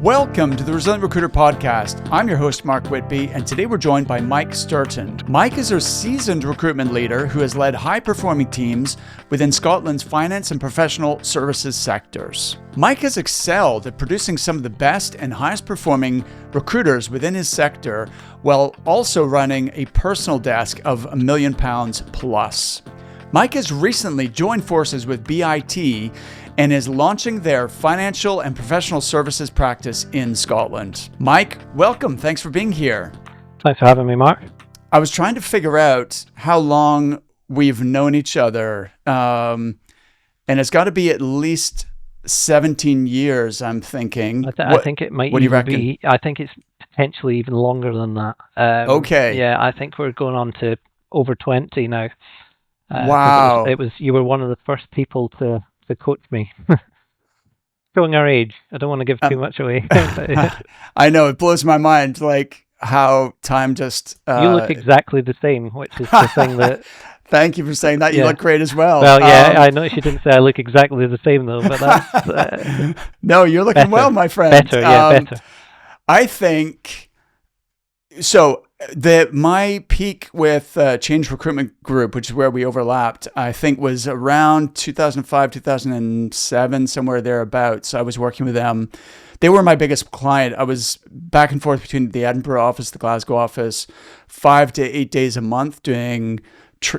Welcome to the Resilient Recruiter Podcast. I'm your host, Mark Whitby, and today we're joined by Mike Stirton. Mike is a seasoned recruitment leader who has led high-performing teams within Scotland's finance and professional services sectors. Mike has excelled at producing some of the best and highest-performing recruiters within his sector, while also running a personal desk of £1 million plus. Mike has recently joined forces with BIT and is launching their financial and professional services practice in Scotland. Mike, welcome. Thanks for being here. Thanks for having me, Mark. I was trying to figure out how long we've known each other, and it's got to be at least 17 years, I'm thinking. I think it might even be. I think it's potentially even longer than that. Okay. Yeah, I think we're going on to over 20 now. Wow. You were one of the first people to coach me. Showing our age. I don't want to give too much away. I know, it blows my mind, like how time just... You look exactly the same, which is the thing that... Thank you for saying that. You look great as well. Well, yeah, I know she didn't say I look exactly the same, though, but that's... No, you're looking better, well, my friend. Better, better. I think... So... my peak with Change Recruitment Group, which is where we overlapped, I think was around 2005, 2007, somewhere thereabouts. I was working with them. They were my biggest client. I was back and forth between the Edinburgh office, the Glasgow office, 5 to 8 days a month doing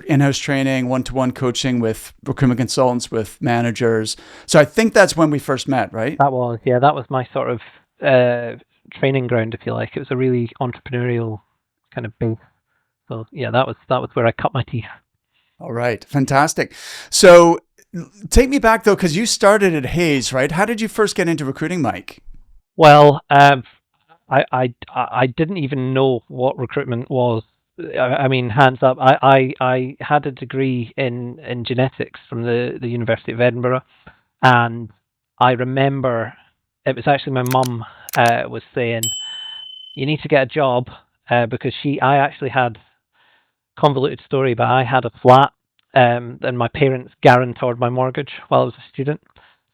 in-house training, one-to-one coaching with recruitment consultants, with managers. So I think that's when we first met, right? That was my sort of training ground, if you like. It was a really entrepreneurial kind of base. So yeah, that was where I cut my teeth. All right, fantastic. So take me back though, because you started at Hayes, right? How did you first get into recruiting, Mike? Well, I didn't even know what recruitment was. I mean, hands up. I had a degree in genetics from the University of Edinburgh, and I remember it was actually my mum was saying, "You need to get a job." Because I actually had, convoluted story, but I had a flat and my parents guaranteed my mortgage while I was a student.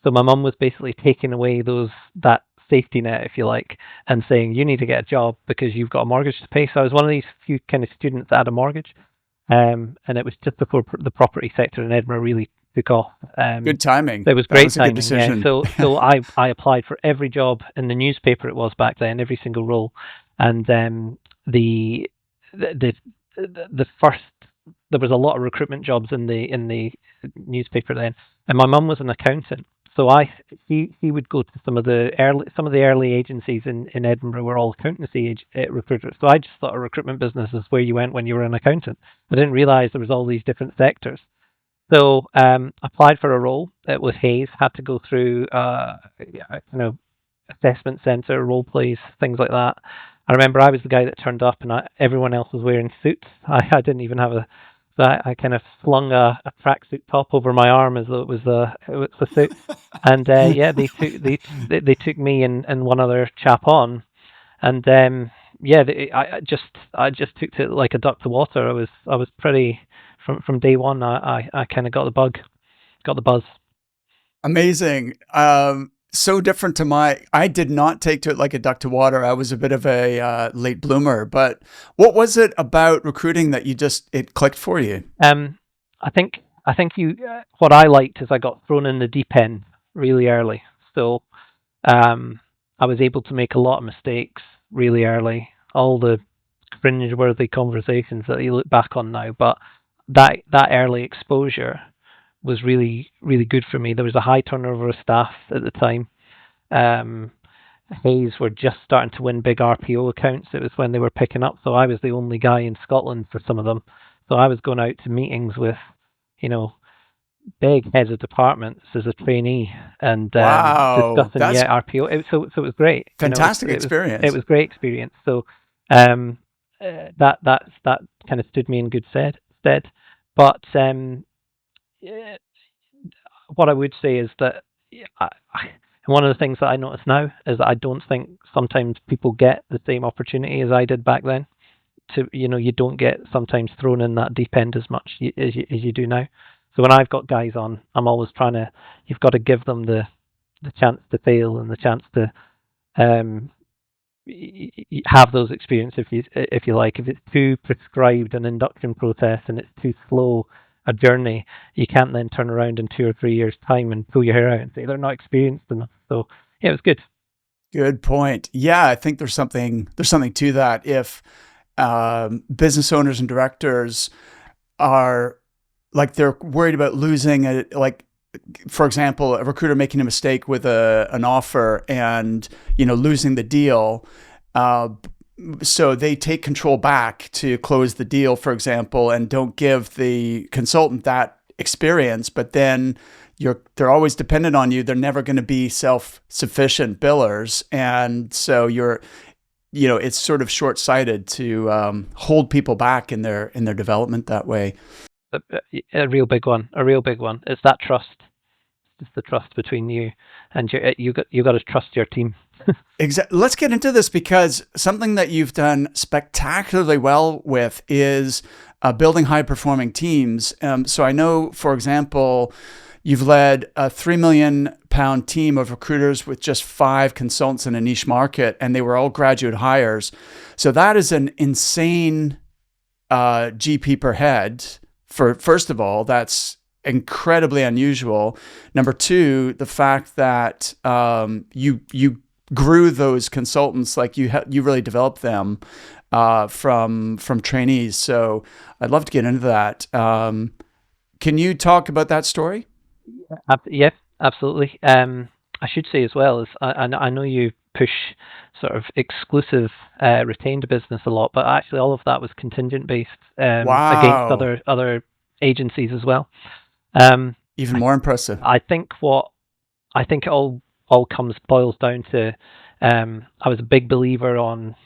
So my mum was basically taking away that safety net, if you like, and saying, you need to get a job because you've got a mortgage to pay. So I was one of these few kind of students that had a mortgage. And it was just before the property sector in Edinburgh really took off. Good timing. It was great timing. Yeah. So I applied for every job in the newspaper it was back then, every single role. And the first, there was a lot of recruitment jobs in the newspaper then, and my mum was an accountant, so she would go to some of the early agencies in Edinburgh were all accountancy recruiters. So I just thought a recruitment business is where you went when you were an accountant. I didn't realize there was all these different sectors. So applied for a role. It was Hayes. Had to go through assessment centre, role plays, things like that. I remember I was the guy that turned up and everyone else was wearing suits. I didn't even have so I kind of slung a tracksuit top over my arm as though it was a suit. And they took me and one other chap on. And I just took to it like a duck to water. I was pretty, from day one, I kind of got the buzz. Amazing. So different to I did not take to it like a duck to water. I was a bit of a late bloomer, but what was it about recruiting that it clicked for you? I think what I liked is I got thrown in the deep end really early. So, I was able to make a lot of mistakes really early, all the cringeworthy conversations that you look back on now, but that early exposure was really, really good for me. There was a high turnover of staff at the time. Hayes were just starting to win big RPO accounts. It was when they were picking up. So I was the only guy in Scotland for some of them. So I was going out to meetings with, big heads of departments as a trainee and discussing RPO. So it was great. Fantastic experience. It was great experience. So that kind of stood me in good stead. But what I would say is that one of the things that I notice now is that I don't think sometimes people get the same opportunity as I did back then. You don't get sometimes thrown in that deep end as much as you do now. So when I've got guys on, I'm always you've got to give them the chance to fail and the chance to um, have those experiences if you like. If it's too prescribed an induction process and it's too slow a journey, you can't then turn around in 2 or 3 years' time and pull your hair out and say they're not experienced enough. So yeah, it was good. Good point. Yeah, I think there's something to that. If business owners and directors are like they're worried about losing a like for example, a recruiter making a mistake with an offer and losing the deal, uh, so they take control back to close the deal, for example, and don't give the consultant that experience. But then they're always dependent on you. They're never going to be self-sufficient billers, and so it's sort of short-sighted to hold people back in their development that way. A real big one. A real big one. It's that trust. It's the trust between you and you got to trust your team. Exactly. Let's get into this because something that you've done spectacularly well with is building high-performing teams. So I know, for example, you've led a £3 million team of recruiters with just 5 consultants in a niche market, and they were all graduate hires. So that is an insane GP per head. First of all, that's incredibly unusual. Number two, the fact that you grew those consultants, like you really developed them from trainees. So I'd love to get into that. Can you talk about that story? Yes, absolutely. I should say as well is I know you push sort of exclusive retained business a lot, but actually all of that was contingent based against Wow. other agencies as well. Um, Even more impressive. I think it all boils down to I was a big believer on.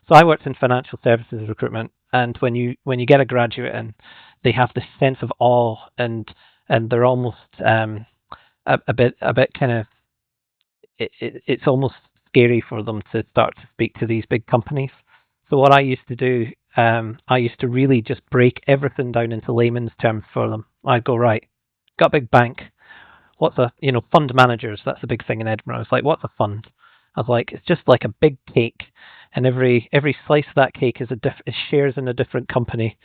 So I worked in financial services recruitment, and when you get a graduate in, they have this sense of awe and they're almost a bit kind of it's almost scary for them to start to speak to these big companies. So what I used to do, I used to really just break everything down into layman's terms for them. I'd go, right, got a big bank. What's fund managers? That's a big thing in Edinburgh. I was like, what's a fund? I was like, it's just like a big cake, and every slice of that cake is shares in a different company.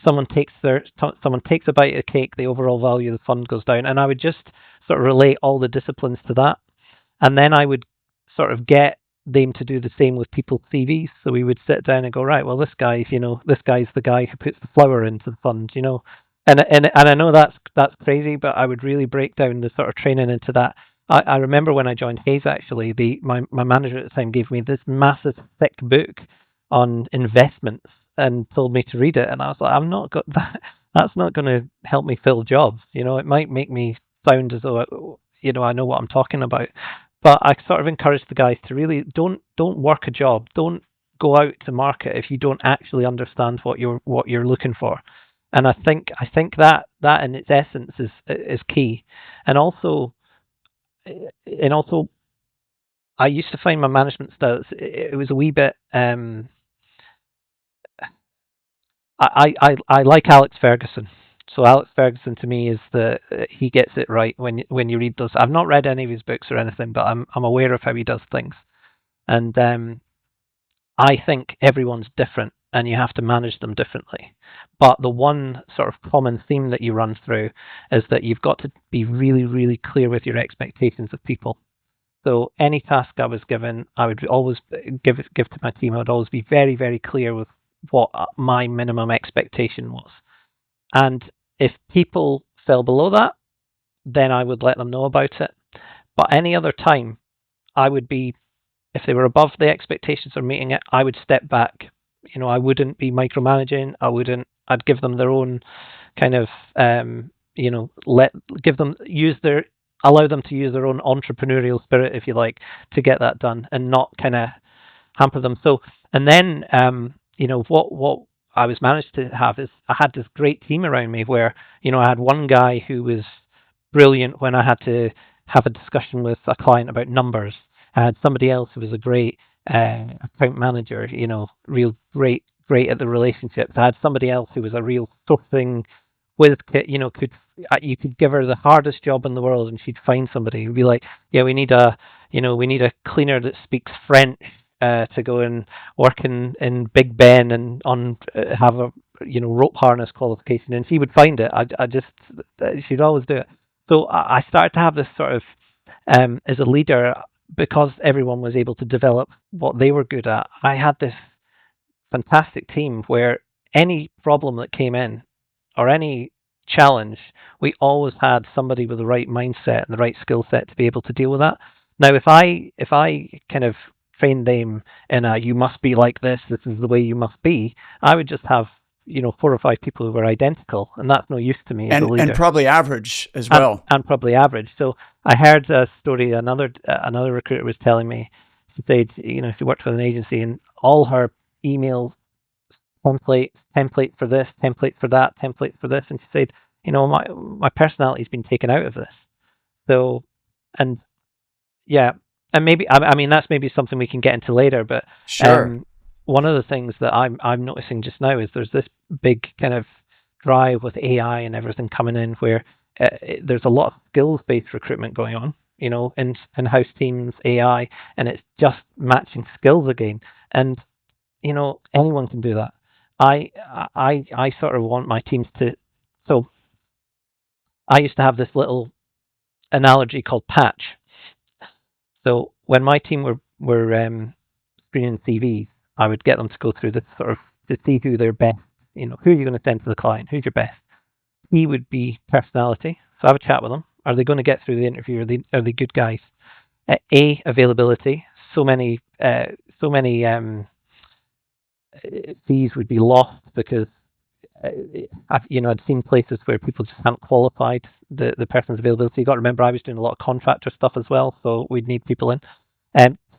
Someone takes a bite of the cake, the overall value of the fund goes down, and I would just sort of relate all the disciplines to that, and then I would sort of get them to do the same with people's CVs. So we would sit down and go, right, well, this guy's the guy who puts the flour into the fund, and I know that's crazy, but I would really break down the sort of training into that. I remember when I joined Hayes, actually, my manager at the time gave me this massive thick book on investments and told me to read it, and I was like, I'm not got that. That's not going to help me fill jobs. It might make me sound as though I know what I'm talking about. But I sort of encourage the guys to really don't work a job. Don't go out to market if you don't actually understand what you're looking for. And I think that in its essence is key. And also I used to find my management style it was a wee bit I like Alex Ferguson. So Alex Ferguson to me is he gets it right when you read those. I've not read any of his books or anything, but I'm aware of how he does things. And I think everyone's different and you have to manage them differently. But the one sort of common theme that you run through is that you've got to be really, really clear with your expectations of people. So any task I was given, I would always give to my team. I would always be very, very clear with what my minimum expectation was. And if people fell below that, then I would let them know about it. But any other time, I would be, if they were above the expectations or meeting it, I would step back. I wouldn't be micromanaging. I'd give them their own kind of, allow them to use their own entrepreneurial spirit, if you like, to get that done and not kind of hamper them. So, and then, what I was managed to have is I had this great team around me where, I had one guy who was brilliant when I had to have a discussion with a client about numbers. I had somebody else who was a great account manager, real great at the relationships. I had somebody else who was a real sourcing with could you could give her the hardest job in the world and she'd find somebody who'd be like, yeah, we need a cleaner that speaks French to go and work in Big Ben and have a rope harness qualification, and she would find it. I just she'd always do it. So I started to have this sort of as a leader, because everyone was able to develop what they were good at. I had this fantastic team where any problem that came in or any challenge, we always had somebody with the right mindset and the right skill set to be able to deal with that. Now, if I kind of trained them in a you must be like this is the way you must be, I would just have 4 or 5 people who were identical, and that's no use to me as a leader. And probably average as well. And probably average. So I heard a story. Another recruiter was telling me. She said, she worked with an agency, and all her email template for this, template for that, template for this, and she said, my personality's been taken out of this. So, and yeah, and maybe I mean that's maybe something we can get into later, but sure. One of the things that I'm noticing just now is there's this big kind of drive with AI and everything coming in where there's a lot of skills-based recruitment going on, in-house teams, AI, and it's just matching skills again. And anyone can do that. I sort of want my teams to. So I used to have this little analogy called patch. So when my team were screening CVs, I would get them to go through this sort of to see who their best, who are you going to send to the client, who's your best. He would be personality. So I would chat with them. Are they going to get through the interview? Are they good guys? Availability. So many fees would be lost because I'd seen places where people just hadn't qualified the person's availability. You got to remember, I was doing a lot of contractor stuff as well, so we'd need people in.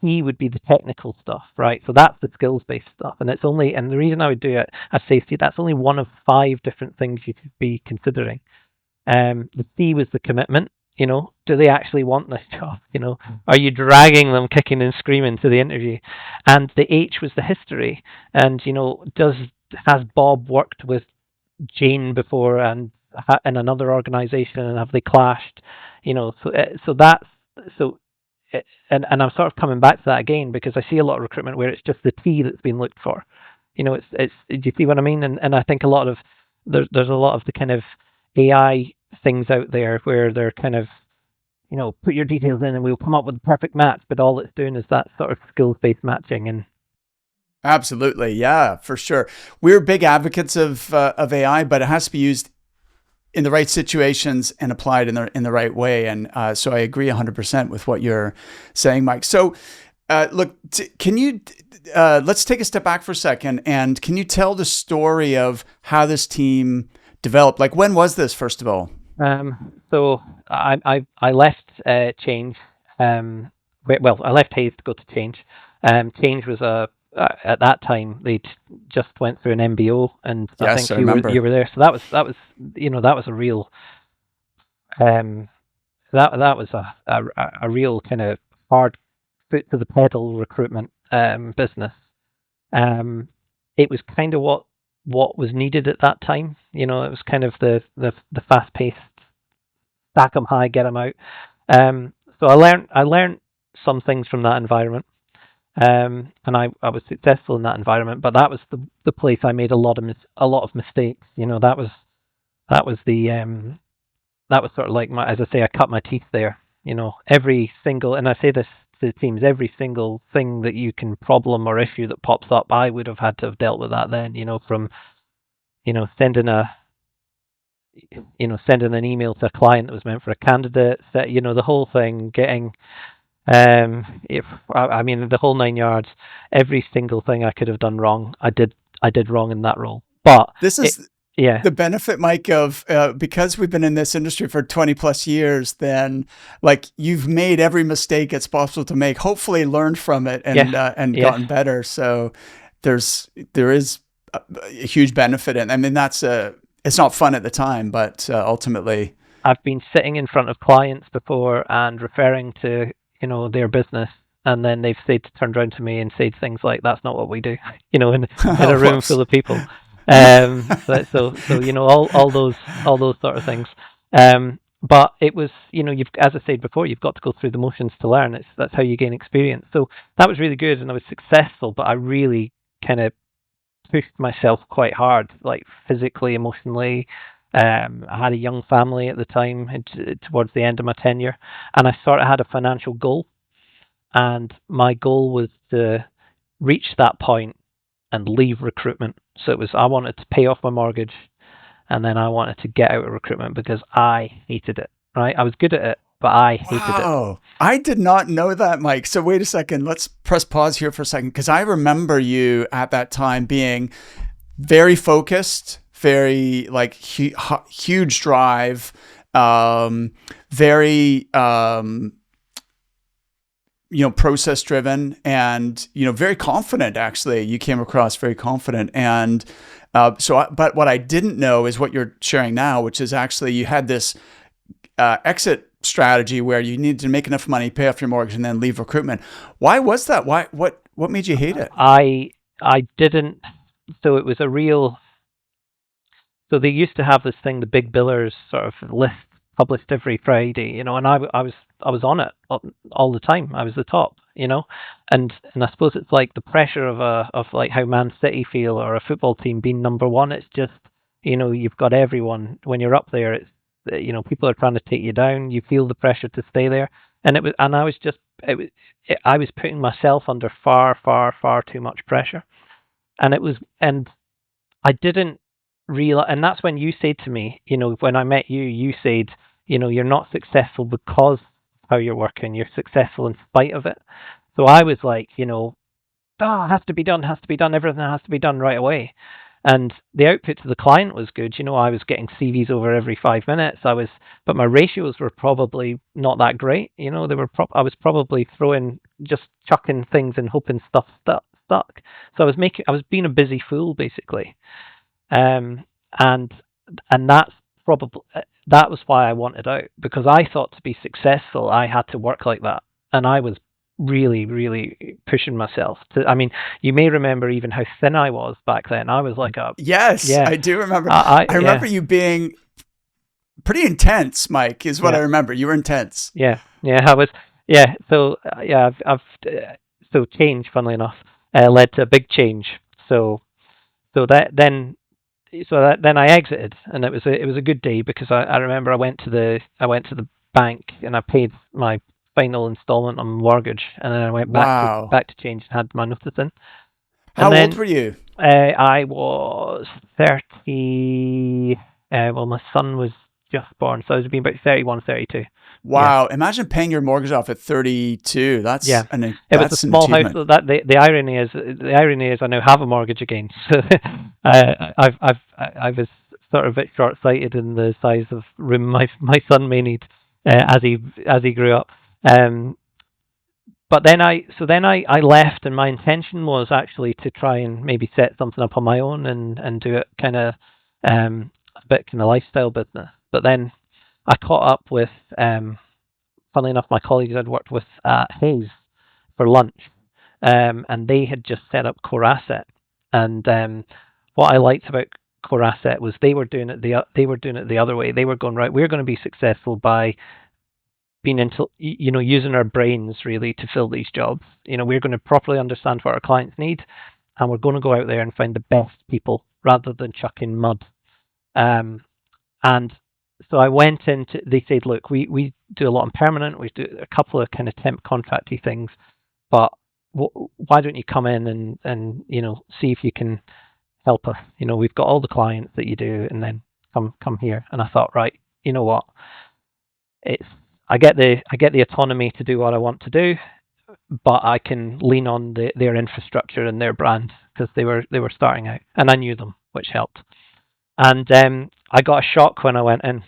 He would be the technical stuff, right? So that's the skills-based stuff, and the reason I would do it as safety, that's only one of 5 different things you could be considering. The C was the commitment. Do they actually want this job? Are you dragging them kicking and screaming to the interview? And the H was the history. And has Bob worked with Jane before and in another organization, and have they clashed? And I'm sort of coming back to that again because I see a lot of recruitment where it's just the T that's been looked for. It's do you see what I mean? And I think there's a lot of the kind of AI things out there where they're kind of, put your details in and we'll come up with the perfect match, but all it's doing is that sort of skills-based matching. And absolutely, yeah, for sure. We're big advocates of AI, but it has to be used in the right situations and applied in the right way. And so I agree 100% with what you're saying, Mike. So look, can you let's take a step back for a second, and can you tell the story of how this team developed? Like, when was this, first of all? So I left Change. I left Hayes to go to Change. Change was at that time they'd just went through an MBO, and yes, I think you were there. So that was a real that was a real kind of hard foot to the pedal recruitment business. It was kind of what was needed at that time. It was kind of the fast paced, stack 'em high, get 'em out. So I learned some things from that environment. And I was successful in that environment, but that was the place I made a lot of mistakes. That was sort of like as I say, I cut my teeth there. Every single, and I say this to the teams, every single thing that you can problem or issue that pops up, I would have had to have dealt with that then. From sending an email to a client that was meant for a candidate, the whole thing, getting. The whole 9 yards, every single thing I could have done wrong, I did wrong in that role. But this is the benefit, Mike, of because we've been in this industry for 20 plus years, then like you've made every mistake it's possible to make, hopefully learned from it and gotten better. So there is a huge benefit. And I mean, it's not fun at the time, but ultimately. I've been sitting in front of clients before and referring to their business, and then they've turned around to me and said things like, "That's not what we do," in a room full of people. So all those sort of things. But it was, you've, as I said before, you've got to go through the motions to learn. That's how you gain experience. So that was really good, and I was successful. But I really kind of pushed myself quite hard, like physically, emotionally. I had a young family at the time, towards the end of my tenure, and I sort of had a financial goal, and my goal was to reach that point and leave recruitment. So it was, I wanted to pay off my mortgage, and then I wanted to get out of recruitment because I hated it. Right? I was good at it, but I hated it. Wow. I did not know that, Mike. So wait a second. Let's press pause here for a second, because I remember you at that time being very focused, very like huge drive, very process driven, and very confident. Actually, you came across very confident, and but what I didn't know is what you're sharing now, which is actually you had this exit strategy where you needed to make enough money, pay off your mortgage, and then leave recruitment. Why was that? What made you hate it? I didn't. So it was a real. So they used to have this thing, the big billers sort of list published every Friday, and I was on it all the time. I was the top, and I suppose it's like the pressure of like how Man City feel, or a football team being number one. It's just, you've got everyone when you're up there. It's, people are trying to take you down. You feel the pressure to stay there, and I was just, I was putting myself under far, far, far too much pressure, and I didn't realize, and that's when you said to me, when I met you, you said, you're not successful because of how you're working. You're successful in spite of it. So I was like, it has to be done, everything has to be done right away. And the output to the client was good. I was getting CVs over every 5 minutes. But my ratios were probably not that great. I was probably just chucking things and hoping stuff stuck. So I was being a busy fool, basically. And that's probably, that was why I wanted out, because I thought to be successful I had to work like that, and I was really, really pushing myself to. I mean, you may remember even how thin I was back then. I was like yes, I do remember. I remember you being pretty intense, Mike. Is what I remember. You were intense. Yeah, I was. Yeah, so so change, funnily enough, led to a big change. So then I exited, and it was a good day, because I remember I went to the bank and I paid my final installment on my mortgage, and then I went back to change and had my notice in. How old were you? I was 30. Well, my son was just born, so I was being about 31, 32. Wow! Yeah. Imagine paying your mortgage off at 32. That's it was a small house. So that the irony is I now have a mortgage again. So I was sort of a bit short-sighted in the size of room my son may need as he grew up. But then I left, and my intention was actually to try and maybe set something up on my own and do it kind of a bit kind of lifestyle business. But then I caught up with, funnily enough, my colleagues I'd worked with at Hayes for lunch, and they had just set up Core Asset. And what I liked about Core Asset was they were doing it the other way. They were going, right, we're going to be successful by being using our brains really to fill these jobs. We're going to properly understand what our clients need, and we're going to go out there and find the best people rather than chucking mud. And so I went into, they said, look, we do a lot in permanent, we do a couple of kind of temp contracty things, but why don't you come in and see if you can help us? We've got all the clients that you do, and then come here. And I thought, right, you know what? I get the autonomy to do what I want to do, but I can lean on their infrastructure and their brand, because they were starting out, and I knew them, which helped. And I got a shock when I went in.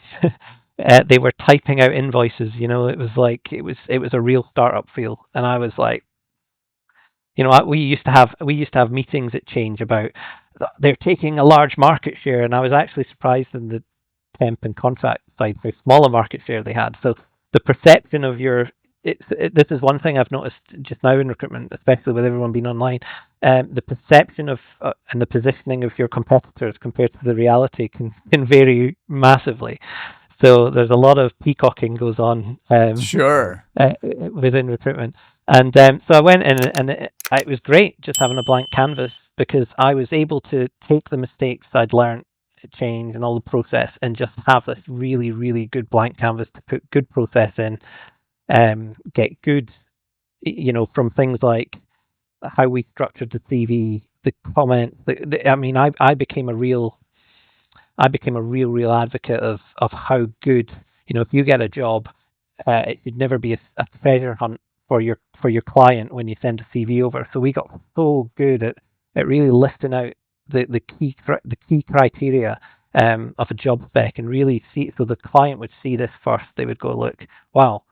They were typing out invoices. It was like it was a real startup feel, and I was like, we used to have meetings at Change about they're taking a large market share, and I was actually surprised in the temp and contract side how small a market share they had. So the perception of your this is one thing I've noticed just now in recruitment, especially with everyone being online. The perception of and the positioning of your competitors compared to the reality can vary massively. So there's a lot of peacocking goes on Sure. within recruitment. And so I went in, and it was great just having a blank canvas, because I was able to take the mistakes I'd learned, change, and all the process, and just have this really, really good blank canvas to put good process in, get good, from things like how we structured the CV, the comments. I became a real advocate of how good, if you get a job, it should never be a treasure hunt for your client when you send a CV over. So we got so good at really listing out the key criteria of a job spec, and really see, so the client would see this first. They would go, look, wow,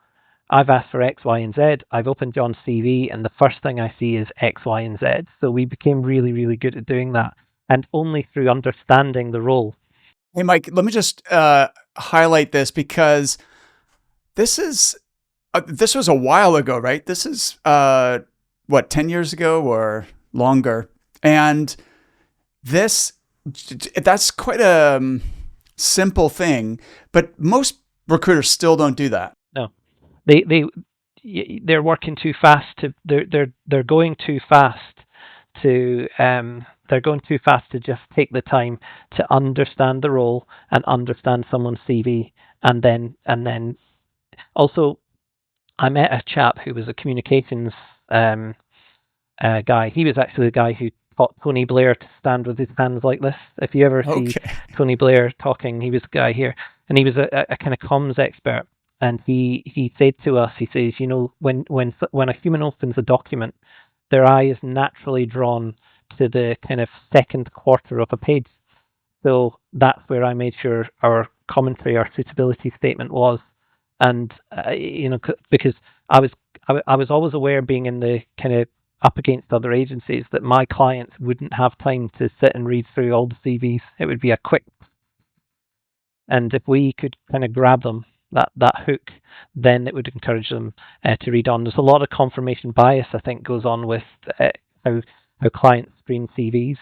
I've asked for X, Y, and Z. I've opened John's CV, and the first thing I see is X, Y, and Z. So we became really, really good at doing that, and only through understanding the role. Hey, Mike, let me just highlight this, because this was a while ago, right? This is 10 years ago or longer, and that's quite a simple thing, but most recruiters still don't do that. No, they're working too fast they're going too fast to just take the time to understand the role and understand someone's CV, and then also, I met a chap who was a communications guy. He was actually the guy who taught Tony Blair to stand with his hands like this. If you ever see Tony Blair talking, he was the guy here, and he was a kind of comms expert. And he said to us, he says, when a human opens a document, their eye is naturally drawn to the kind of second quarter of a page. So that's where I made sure our commentary, our suitability statement was. And because I was always aware, being in the kind of up against other agencies, that my clients wouldn't have time to sit and read through all the CVs. It would be a quick, and if we could kind of grab them, that hook, then it would encourage them to read on. There's a lot of confirmation bias, I think, goes on with how clients screen CVs.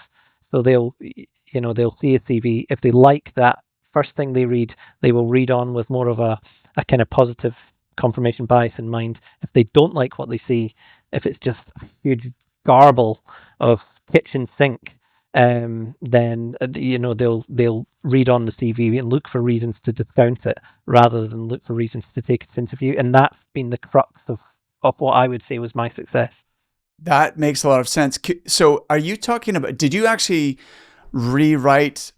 So they'll see a CV. If they like that first thing they read, they will read on with more of a kind of positive confirmation bias in mind. If they don't like what they see, if it's just a huge garble of kitchen sink, then they'll read on the CV and look for reasons to discount it rather than look for reasons to take its interview. And that's been the crux of what I would say was my success. That makes a lot of sense. So are you talking about, did you actually rewrite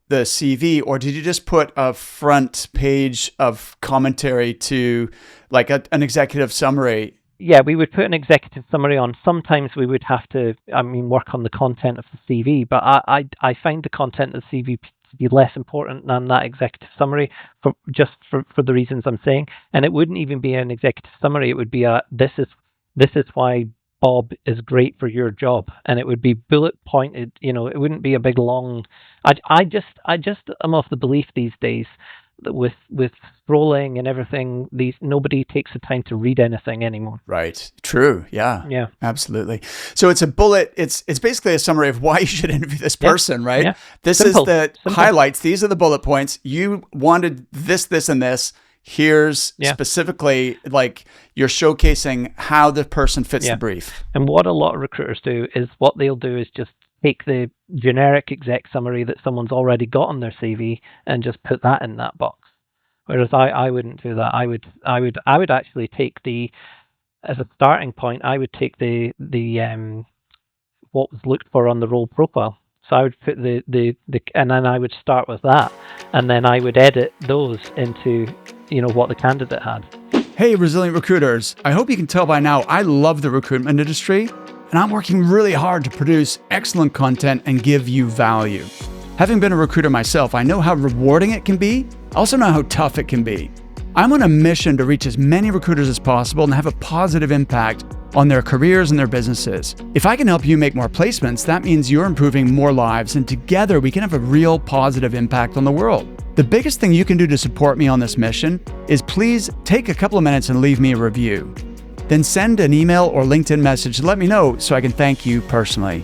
the CV, or did you just put a front page of commentary to like an executive summary? Yeah, we would put an executive summary on. Sometimes we would have to, work on the content of the CV, but I find the content of the CV to be less important than that executive summary for the reasons I'm saying. And it wouldn't even be an executive summary. It would be this is why Bob is great for your job, and it would be bullet pointed. It wouldn't be a big long. I just am of the belief these days that with scrolling and everything, nobody takes the time to read anything anymore. Right. True. Yeah. Yeah. Absolutely. So it's a bullet. It's basically a summary of why you should interview this person, right? Yeah. This Simple. Is the highlights. These are the bullet points. You wanted this, and this. Here's specifically, like, you're showcasing how the person fits the brief. And what a lot of recruiters do is, what they'll do is just take the generic exec summary that someone's already got on their CV and just put that in that box. Whereas I wouldn't do that. I would actually take as a starting point, I would take the what was looked for on the role profile. So I would put and then I would start with that, and then I would edit those into what the candidate had. Hey, resilient recruiters. I hope you can tell by now I love the recruitment industry, and I'm working really hard to produce excellent content and give you value. Having been a recruiter myself, I know how rewarding it can be. I also know how tough it can be. I'm on a mission to reach as many recruiters as possible and have a positive impact on their careers and their businesses. If I can help you make more placements, that means you're improving more lives, and together we can have a real positive impact on the world. The biggest thing you can do to support me on this mission is please take a couple of minutes and leave me a review. Then send an email or LinkedIn message to let me know so I can thank you personally.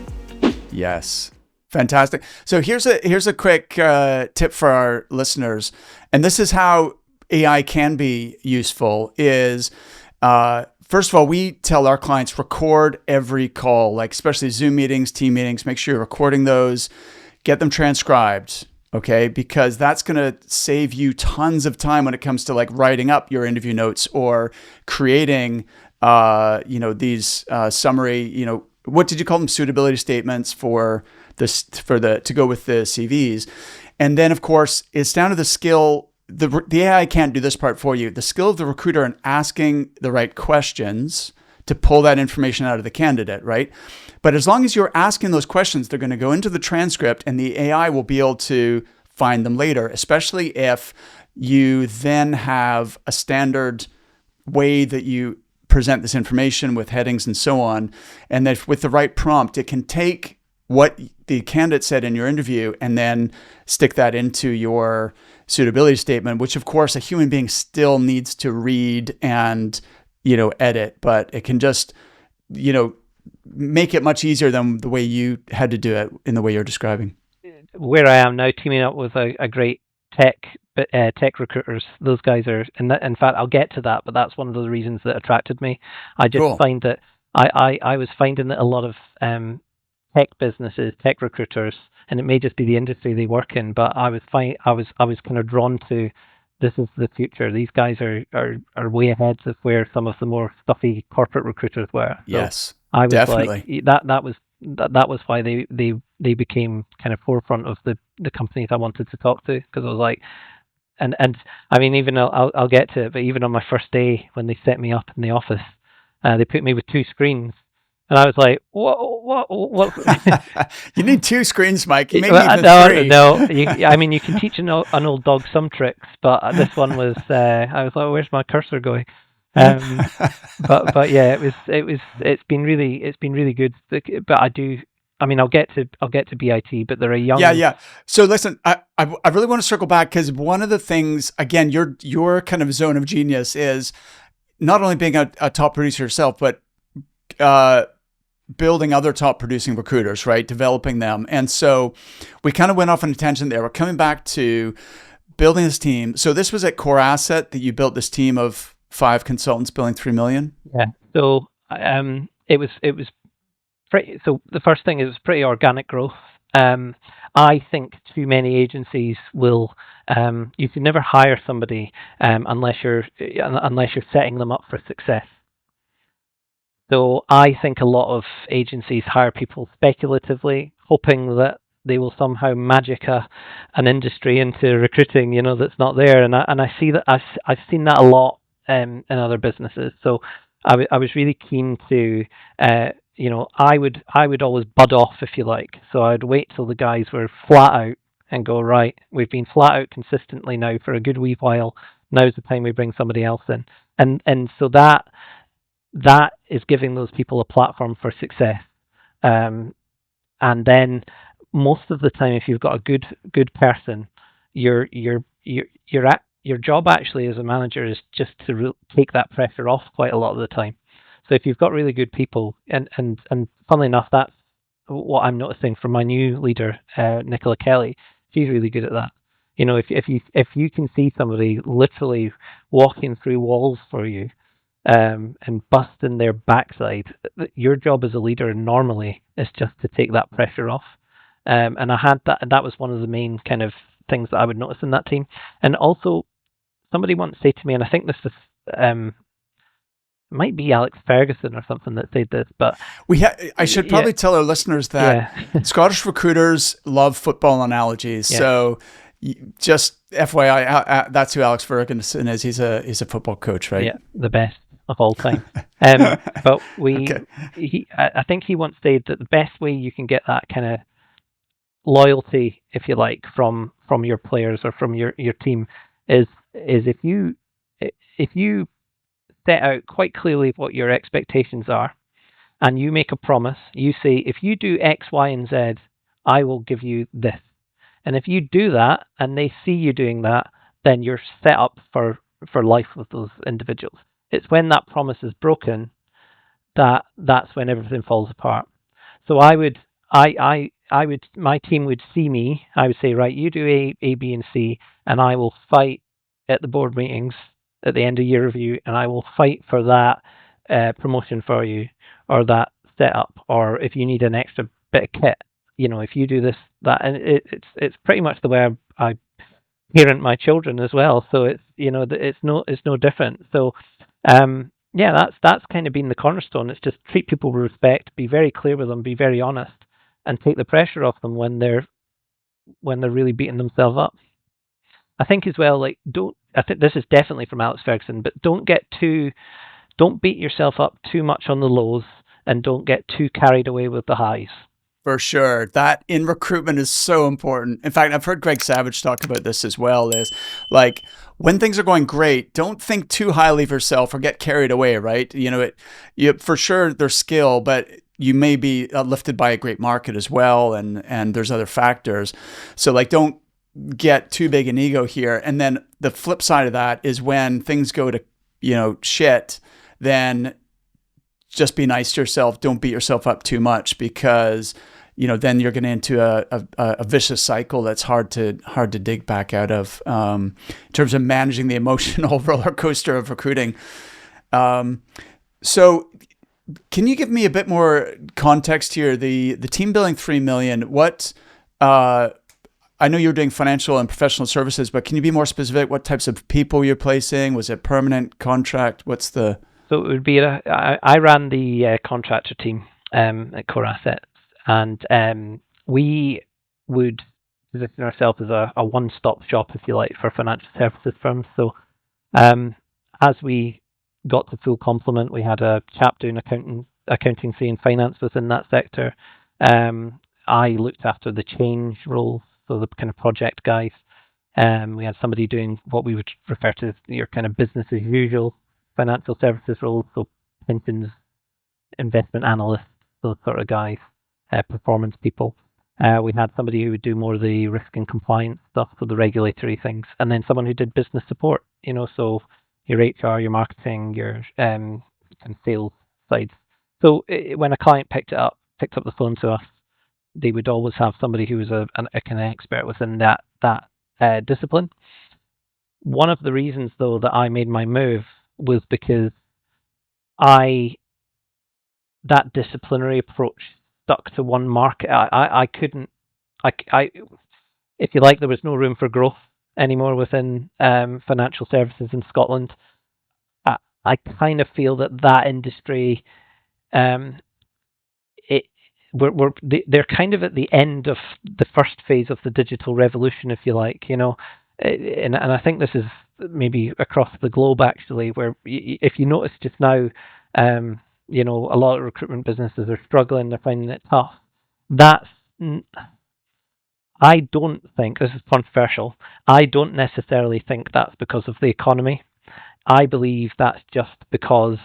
Yes. Fantastic. So here's a quick tip for our listeners. And this is how AI can be useful is, first of all, we tell our clients record every call, like especially Zoom meetings, team meetings, make sure you're recording those, get them transcribed, okay? Because that's going to save you tons of time when it comes to like writing up your interview notes or creating, these summary, what did you call them? Suitability statements to go with the CVs. And then of course, it's down to the skill. The AI can't do this part for you. The skill of the recruiter in asking the right questions to pull that information out of the candidate, right? But as long as you're asking those questions, they're going to go into the transcript and the AI will be able to find them later, especially if you then have a standard way that you present this information with headings and so on. And that with the right prompt, it can take what the candidate said in your interview and then stick that into your suitability statement, which of course a human being still needs to read and, edit, but it can just, make it much easier than the way you had to do it in the way you're describing. Where I am now, teaming up with a great tech recruiters, those guys are, in fact, I'll get to that, but that's one of the reasons that attracted me. I just find that I was finding that a lot of tech businesses, tech recruiters, and it may just be the industry they work in, but I was kind of drawn to, this is the future. These guys are way ahead of where some of the more stuffy corporate recruiters were. So yes, I was definitely. Like that was why they became kind of forefront of the companies I wanted to talk to, because I was like, and I mean, even I'll get to it, but even on my first day when they set me up in the office, they put me with two screens. And I was like, what? You need two screens, Mike. Maybe even three. No. You can teach an old dog some tricks, but this one was. I was like, where's my cursor going? But yeah, it's been really good. But I'll get to BIT, but they're a young. Yeah. So listen, I really want to circle back because one of the things, again, your kind of zone of genius is not only being a top producer yourself, but building other top producing recruiters, right? Developing them. And so we kind of went off on a tangent there. We're coming back to building this team. So this was at Core Asset that you built this team of 5 consultants billing $3 million. Yeah. So it was pretty. So the first thing is pretty organic growth. I think too many agencies will. You can never hire somebody unless you're setting them up for success. So I think a lot of agencies hire people speculatively, hoping that they will somehow magic an industry into recruiting, that's not there. And I see that I've seen that a lot in other businesses. So I was really keen to, I would always bud off, if you like. So I'd wait till the guys were flat out and go, right, we've been flat out consistently now for a good wee while. Now's the time we bring somebody else in. And so that is giving those people a platform for success. And then most of the time, if you've got a good person, your job actually as a manager is just to take that pressure off quite a lot of the time. So if you've got really good people, and funnily enough, that's what I'm noticing from my new leader, Nicola Kelly. She's really good at that. If you can see somebody literally walking through walls for you, and busting their backside, your job as a leader normally is just to take that pressure off. And I had that, and that was one of the main kind of things that I would notice in that team. And also, somebody once said to me, and I think this is might be Alex Ferguson or something that said this, but I should probably tell our listeners that Scottish recruiters love football analogies. Yeah. So just FYI, that's who Alex Ferguson is. He's a football coach, right? Yeah, the best of all time. But I think he once said that the best way you can get that kind of loyalty, if you like, from your players or from your team is if you set out quite clearly what your expectations are, and you make a promise. You say, if you do X, Y, and Z, I will give you this. And if you do that and they see you doing that, then you're set up for life with those individuals. It's when that promise is broken that's when everything falls apart. So my team would see me. I would say, right, you do A, B, and C, and I will fight at the board meetings at the end of year review, and I will fight for that promotion for you, or that setup, or if you need an extra bit of kit, if you do this, that, and it's pretty much the way I parent my children as well. So it's no different. So yeah, that's kind of been the cornerstone. It's just treat people with respect, be very clear with them, be very honest, and take the pressure off them when they're really beating themselves up. I think as well, like I think this is definitely from Alex Ferguson, but don't beat yourself up too much on the lows, and don't get too carried away with the highs. For sure. That in recruitment is so important. In fact, I've heard Greg Savage talk about this as well, is like when things are going great, don't think too highly of yourself or get carried away, right? For sure there's skill, but you may be lifted by a great market as well. And there's other factors. So like, don't get too big an ego here. And then the flip side of that is when things go to, shit, then just be nice to yourself. Don't beat yourself up too much, because then you're getting into a vicious cycle that's hard to dig back out of, in terms of managing the emotional roller coaster of recruiting. So can you give me a bit more context here? The team billing $3 million. What? I know you're doing financial and professional services, but can you be more specific? What types of people you're placing? Was it permanent, contract? What's the? So it would be I ran the contractor team at Core Assets, and we would position ourselves as a one-stop shop, if you like, for financial services firms. So as we got to full complement, we had a chap doing accountancy and finance within that sector. I looked after the change roles, so the kind of project guys. We had somebody doing what we would refer to as your kind of business as usual financial services roles, so pensions, investment analysts, those sort of guys, performance people. We had somebody who would do more of the risk and compliance stuff, so the regulatory things, and then someone who did business support, so your HR, your marketing, your kind of sales sides. So when a client picked up the phone to us, they would always have somebody who was a kind of expert within that discipline. One of the reasons, though, that I made my move was because that disciplinary approach stuck to one market. I couldn't, if you like, there was no room for growth anymore within financial services in Scotland. I kind of feel that industry, they're kind of at the end of the first phase of the digital revolution, if you like, and I think this is maybe across the globe, actually, where if you notice just now, a lot of recruitment businesses are struggling, they're finding it tough. I don't think, this is controversial, I don't necessarily think that's because of the economy. I believe that's just because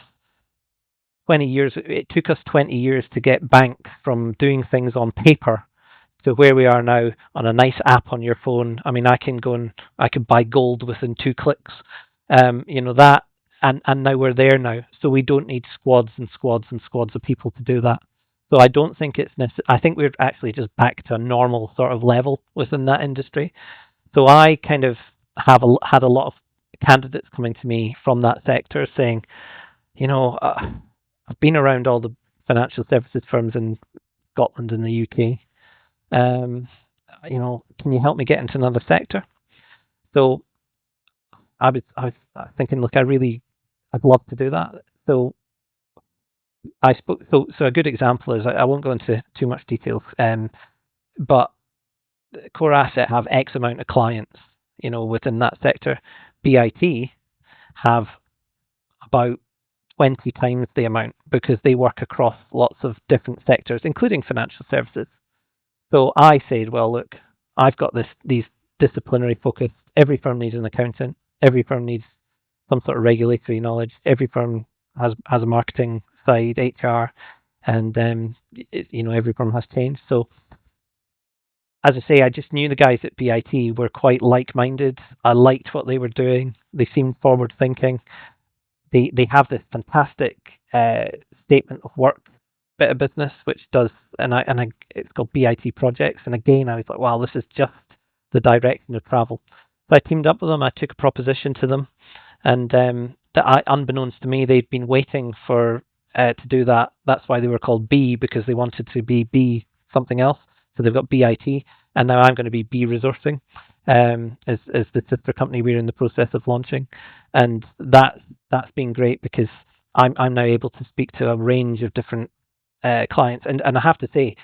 it took us 20 years to get banks from doing things on paper to where we are now on a nice app on your phone. I mean, I could buy gold within 2 clicks, that, and now we're there now. So we don't need squads and squads and squads of people to do that. So I don't think it's necessary. I think we're actually just back to a normal sort of level within that industry. So I kind of had a lot of candidates coming to me from that sector saying, I've been around all the financial services firms in Scotland and the UK. Can you help me get into another sector? So I was thinking, look, I'd love to do that. So I spoke. So a good example is, I won't go into too much details, but Core Asset have X amount of clients, within that sector. BIT have about 20 times the amount, because they work across lots of different sectors, including financial services. So I said, well, look, I've got these disciplinary focus. Every firm needs an accountant. Every firm needs some sort of regulatory knowledge. Every firm has a marketing side, HR, and every firm has change. So as I say, I just knew the guys at BIT were quite like-minded. I liked what they were doing. They seemed forward-thinking. They have this fantastic statement of work bit of business, which does, it's called BIT projects. And again, I was like, wow, this is just the direction of travel. So I teamed up with them. I took a proposition to them, and unbeknownst to me, they'd been waiting for to do that. That's why they were called B, because they wanted to be B something else. So they've got BIT, and now I'm going to be B Resourcing, as the sister company we're in the process of launching, and that's been great because I'm now able to speak to a range of different clients, and I have to say,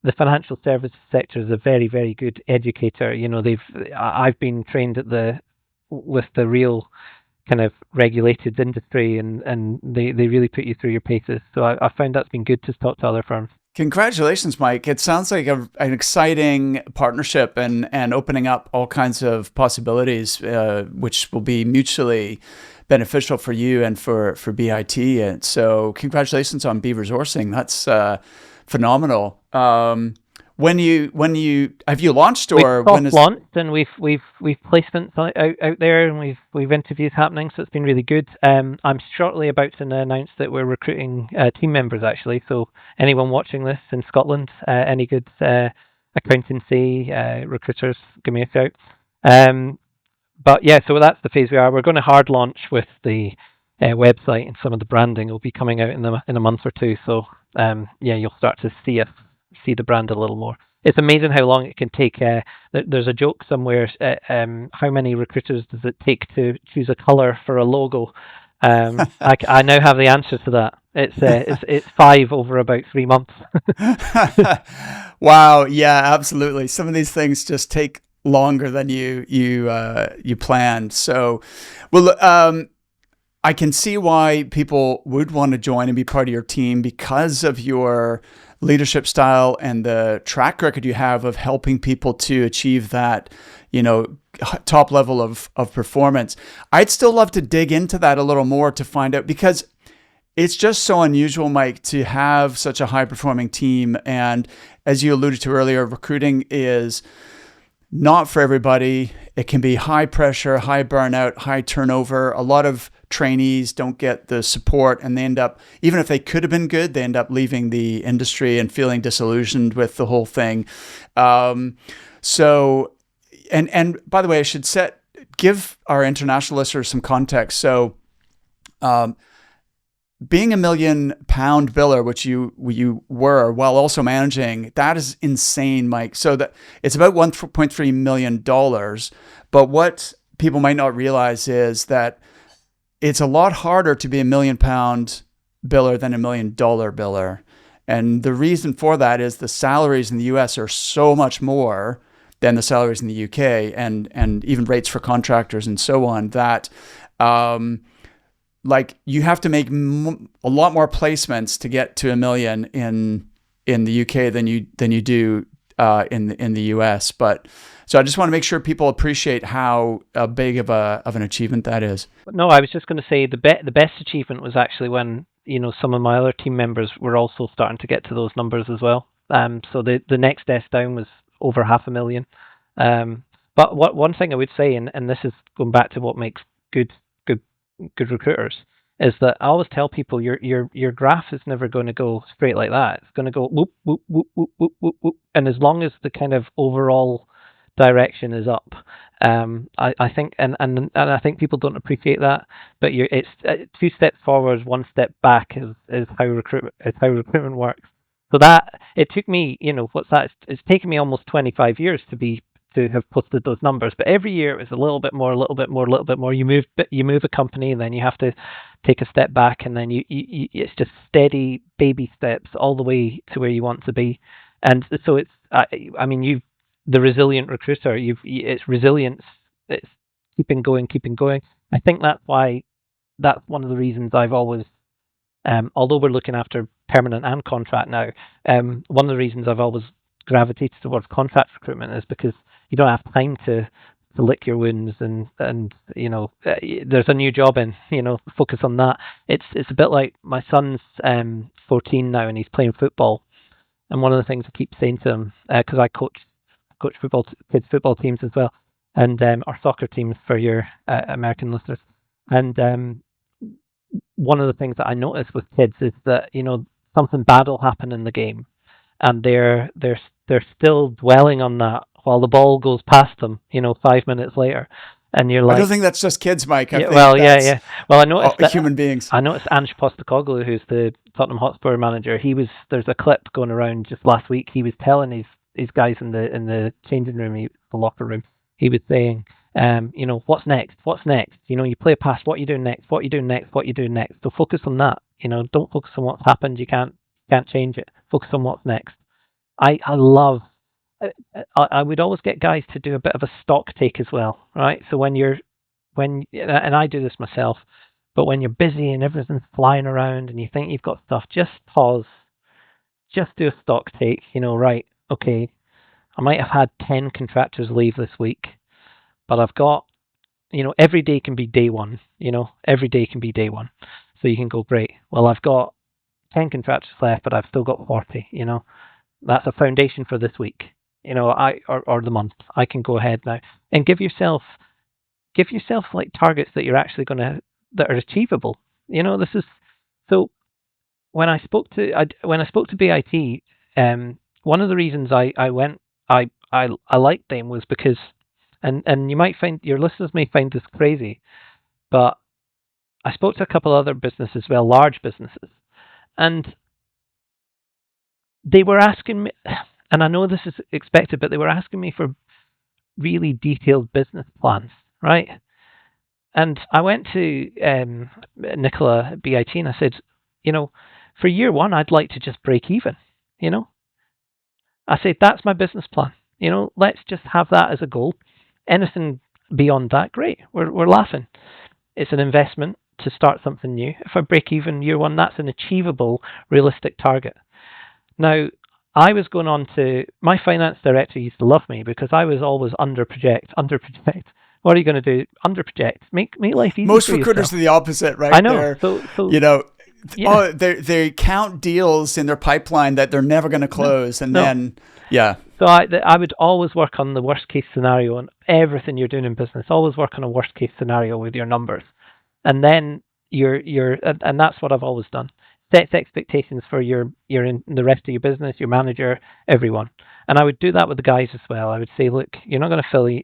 the financial services sector is a very, very good educator. I've been trained with the real kind of regulated industry, and they really put you through your paces. So I found that's been good to talk to other firms. Congratulations, Mike. It sounds like an exciting partnership and opening up all kinds of possibilities, which will be mutually beneficial for you and for BIT. And so congratulations on B Resourcing. That's phenomenal. When you have you launched, or we've when is launched, and we've placements out there, and we've interviews happening, so it's been really good. I'm shortly about to announce that we're recruiting team members, actually. So anyone watching this in Scotland, any good accountancy recruiters, give me a shout. But yeah, so that's the phase we are. We're going to hard launch with the website, and some of the branding will be coming out in a month or two. So yeah, you'll start to see the brand a little more. It's amazing how long it can take. There's a joke somewhere. How many recruiters does it take to choose a color for a logo? I now have the answer to that. It's 5 over about 3 months. Wow. Yeah, absolutely. Some of these things just take longer than you planned. So, well, I can see why people would want to join and be part of your team because of your leadership style and the track record you have of helping people to achieve that, top level of performance. I'd still love to dig into that a little more to find out, because it's just so unusual, Mike, to have such a high performing team. And as you alluded to earlier, recruiting is not for everybody. It can be high pressure, high burnout, high turnover. A lot of trainees don't get the support, and they end up, even if they could have been good, they end up leaving the industry and feeling disillusioned with the whole thing. So, and by the way, I should give our international listeners some context. So, being a £1 million biller, which you were, while also managing, that is insane, Mike. So that it's about $1.3 million. But what people might not realize is that it's a lot harder to be a £1 million biller than a $1 million biller. And the reason for that is the salaries in the US are so much more than the salaries in the UK, and even rates for contractors and so on, that like you have to make a lot more placements to get to $1 million in the UK than you do in the US. But so I just want to make sure people appreciate how big of an achievement that is. No, I was just going to say the best achievement was actually when some of my other team members were also starting to get to those numbers as well. So the next desk down was over $500,000. But one thing I would say, and this is going back to what makes good recruiters, is that I always tell people your graph is never going to go straight like that. It's going to go whoop whoop whoop whoop whoop whoop whoop, and as long as the kind of overall direction is up, I think, and I think people don't appreciate that. But it's 2 steps forward, 1 step back is how recruitment works. So that it took me, what's that? It's taken me almost 25 years to have posted those numbers, but every year it was a little bit more, a little bit more, a little bit more. You move a company, and then you have to take a step back, and then you it's just steady baby steps all the way to where you want to be. And so it's, the resilient recruiter. It's resilience. It's keeping going. I think that's one of the reasons I've always, although we're looking after permanent and contract now, one of the reasons I've always gravitated towards contract recruitment is because you don't have time to lick your wounds and there's a new job in, focus on that. It's a bit like my son's 14 now, and he's playing football, and one of the things I keep saying to him, because I coach coach kids football teams as well, and or soccer teams for your American listeners. And one of the things that I notice with kids is that something bad will happen in the game, and they're still dwelling on that while the ball goes past them, 5 minutes later, and you're like, I don't think that's just kids, Mike. I yeah, think well, that's yeah. Well, I noticed that human beings. I noticed Ange Postecoglou, who's the Tottenham Hotspur manager. There's a clip going around just last week. He was telling his guys in the changing room, the locker room. He was saying, what's next? What's next? You play a pass. What are you doing next? What are you doing next? What are you doing next? So focus on that. Don't focus on what's happened. You can't change it. Focus on what's next. I love. I would always get guys to do a bit of a stock take as well, right? So and I do this myself, but when you're busy and everything's flying around and you think you've got stuff, just pause, just do a stock take. Right? Okay, I might have had 10 contractors leave this week, but I've got, every day can be day one. Every day can be day one. So you can go, great. Well, I've got 10 contractors left, but I've still got 40. That's a foundation for this week. Or the month. I can go ahead now and give yourself like targets that you're actually that are achievable. This is so. When I spoke to BIT, one of the reasons I liked them was because, and you might find your listeners may find this crazy, but I spoke to a couple other businesses, well, large businesses, and they were asking me, and I know this is expected, but they were asking me for really detailed business plans, right? And I went to Nicola at BIT and I said, for year one, I'd like to just break even. I said, that's my business plan. Let's just have that as a goal. Anything beyond that, great. We're laughing. It's an investment to start something new. If I break even year one, that's an achievable, realistic target. Now, I was going on to, my finance director used to love me because I was always under project. What are you going to do? Under project. Make life easy. Most for recruiters yourself. are the opposite, right? I know. Yeah. They count deals in their pipeline that they're never going to close, then yeah. So I would always work on the worst case scenario on everything you're doing in business. Always work on a worst case scenario with your numbers, and then and that's what I've always done. Sets expectations for your in the rest of your business, your manager, everyone. And I would do that with the guys as well. I would say, look, you're not going to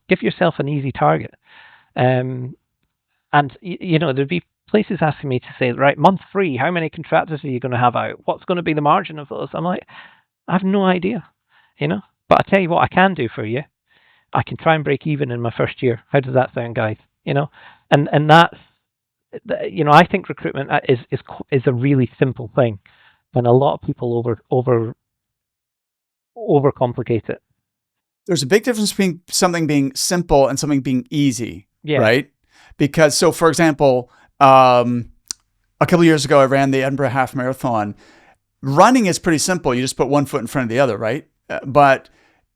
give yourself an easy target. And there'd be places asking me to say, right, month 3, how many contractors are you going to have out? What's going to be the margin of those? I'm like, I have no idea, But I tell you what I can do for you. I can try and break even in my first year. How does that sound, guys? And that's, I think recruitment is a really simple thing, and a lot of people overcomplicate it. There's a big difference between something being simple and something being easy, yeah. Right? Because, so for example, a couple of years ago, I ran the Edinburgh Half Marathon. Running is pretty simple. You just put one foot in front of the other, right? But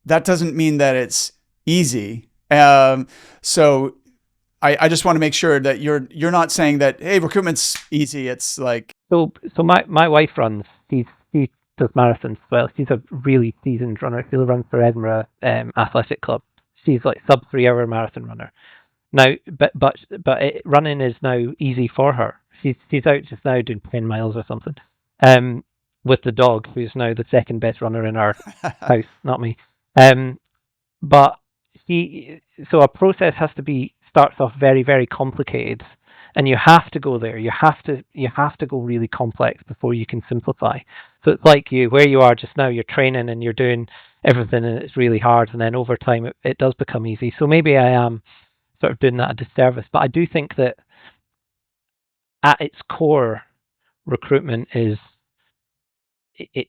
that doesn't mean that it's easy. So I just want to make sure that you're not saying that, hey, recruitment's easy. It's like, so my wife runs. She does marathons as well. She's a really seasoned runner. She runs for Edinburgh Athletic Club. She's like sub 3 hour marathon runner. Now, but running is now easy for her. She's out just now doing 10 miles or something. With the dog, who's now the second best runner in our house, not me. But so a process starts off very, very complicated, and you have to go there. You have to go really complex before you can simplify. So it's like where you are just now. You're training and you're doing everything, and it's really hard. And then over time, it does become easy. So maybe I am sort of doing that a disservice. But I do think that at its core, recruitment is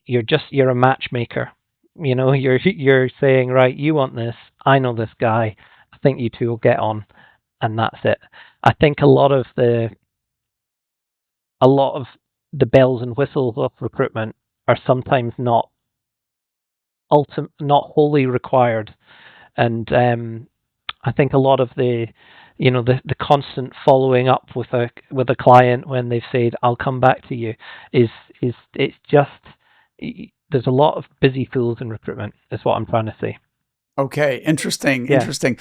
you're a matchmaker. You're saying, right, you want this. I know this guy. I think you two will get on. And that's it. I think a lot of the bells and whistles of recruitment are sometimes not wholly required, and I think a lot of the constant following up with a client when they've said I'll come back to you is it's just there's a lot of busy fools in recruitment. Is what I'm trying to say. Okay, interesting, Yeah. interesting.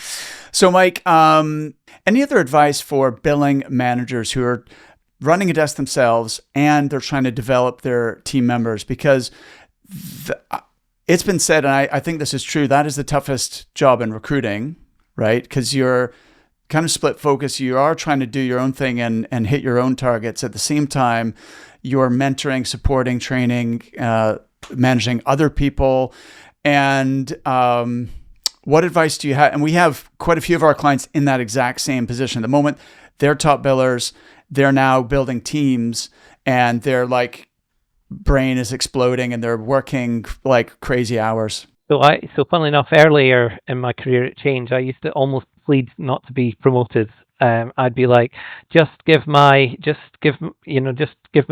So, Mike, any other advice for billing managers who are running a desk themselves and they're trying to develop their team members? Because it's been said, and I think this is true, that is the toughest job in recruiting, right? Because you're kind of split focus. You are trying to do your own thing and hit your own targets. At the same time, you're mentoring, supporting, training, managing other people. And what advice do you have? And we have quite a few of our clients in that exact same position. At the moment, they're top billers. They're now building teams, and their like brain is exploding, and they're working like crazy hours. So funnily enough, earlier in my career at Change, I used to almost plead not to be promoted. I'd be like, just give me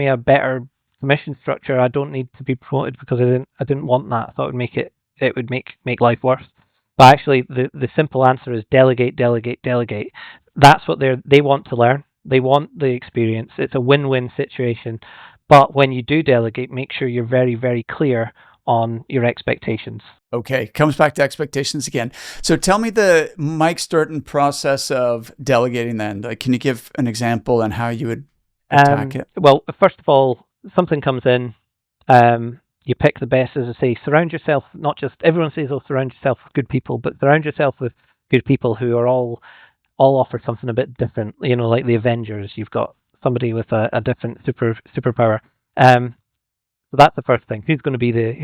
a better commission structure. I don't need to be promoted because I didn't want that. I thought it would make life worse. But actually, the simple answer is delegate, delegate, delegate. That's what they want to learn. They want the experience. It's a win-win situation. But when you do delegate, make sure you're very, very clear on your expectations. Okay, comes back to expectations again. So tell me the Mike Stirton process of delegating then. Like, can you give an example on how you would attack it? Well, first of all, something comes in, you pick the best, as I say, surround yourself, not just, everyone says, oh, surround yourself with good people, but surround yourself with good people who are all offer something a bit different, like the Avengers. You've got somebody with a different superpower. So that's the first thing. Who's going to be the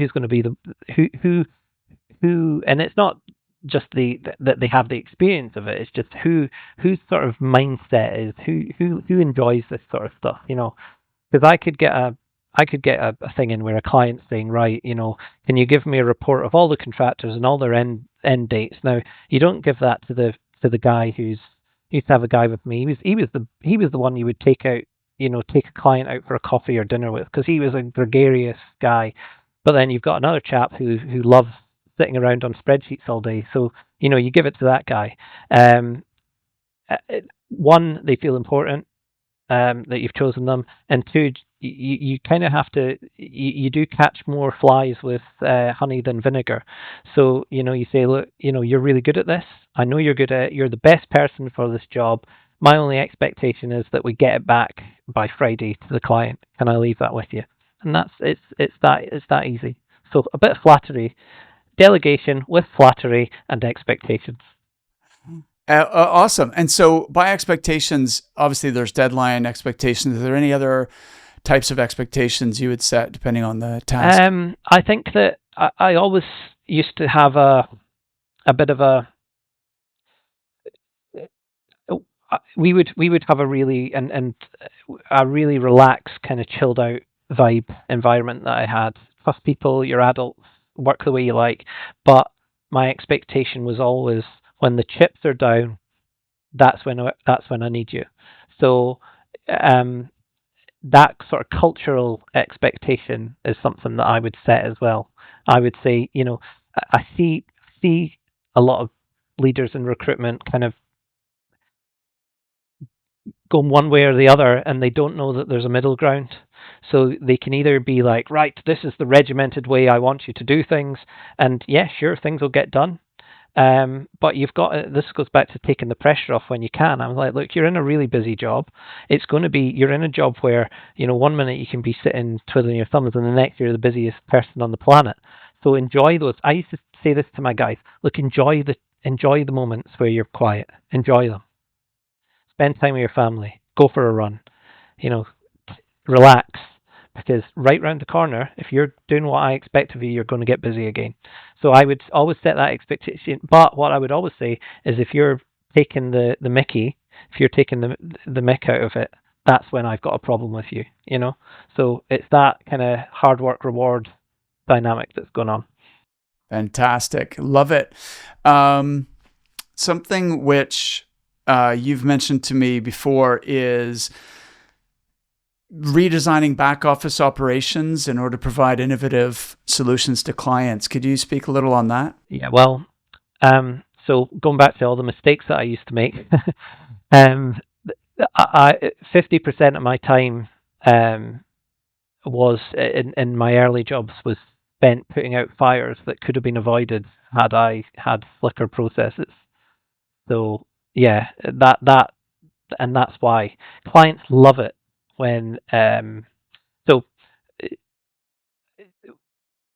who, and it's not just that they have the experience of it. It's just whose sort of mindset is who enjoys this sort of stuff. Because I could get a thing in where a client's saying, right, can you give me a report of all the contractors and all their end dates? Now, you don't give that to the guy who's used to have a guy with me. He was the one you would take out, take a client out for a coffee or dinner with, because he was a gregarious guy. But then you've got another chap who loves sitting around on spreadsheets all day. So, you give it to that guy. One, they feel important, that you've chosen them, and two, you kind of have to, you do catch more flies with honey than vinegar. So, you say, look, you're really good at this. I know you're good at it. You're the best person for this job. My only expectation is that we get it back by Friday to the client. Can I leave that with you? And it's that easy. So a bit of flattery, delegation with flattery and expectations. Awesome. And so by expectations, obviously there's deadline expectations. Are there any other types of expectations you would set depending on the task? I think that I always used to have a bit of a, we would have a really and a really relaxed, kind of chilled out vibe environment that I had. Trust people, you're adults, work the way you like. But my expectation was always, when the chips are down, that's when I need you. So that sort of cultural expectation is something that I would set as well. I would say, I see a lot of leaders in recruitment kind of going one way or the other, and they don't know that there's a middle ground. So they can either be like, right, this is the regimented way I want you to do things, and yeah, sure, things will get done. But you've got, this goes back to taking the pressure off when you can. I'm like, look, you're in a really busy job. It's going to be, you're in a job where, 1 minute you can be sitting twiddling your thumbs, and the next you're the busiest person on the planet. So enjoy those. I used to say this to my guys, look, enjoy the moments where you're quiet. Enjoy them. Spend time with your family. Go for a run. Relax. Because right round the corner, if you're doing what I expect of you, you're going to get busy again. So I would always set that expectation. But what I would always say is, if you're taking the mickey, if you're taking the mick out of it, that's when I've got a problem with you. So it's that kind of hard work reward dynamic that's going on. Fantastic. Love it. Something which you've mentioned to me before is redesigning back office operations in order to provide innovative solutions to clients. Could you speak a little on that? Yeah, well, so going back to all the mistakes that I used to make, 50% of my time was in my early jobs was spent putting out fires that could have been avoided had I had slicker processes. So yeah, and that's why clients love it when. So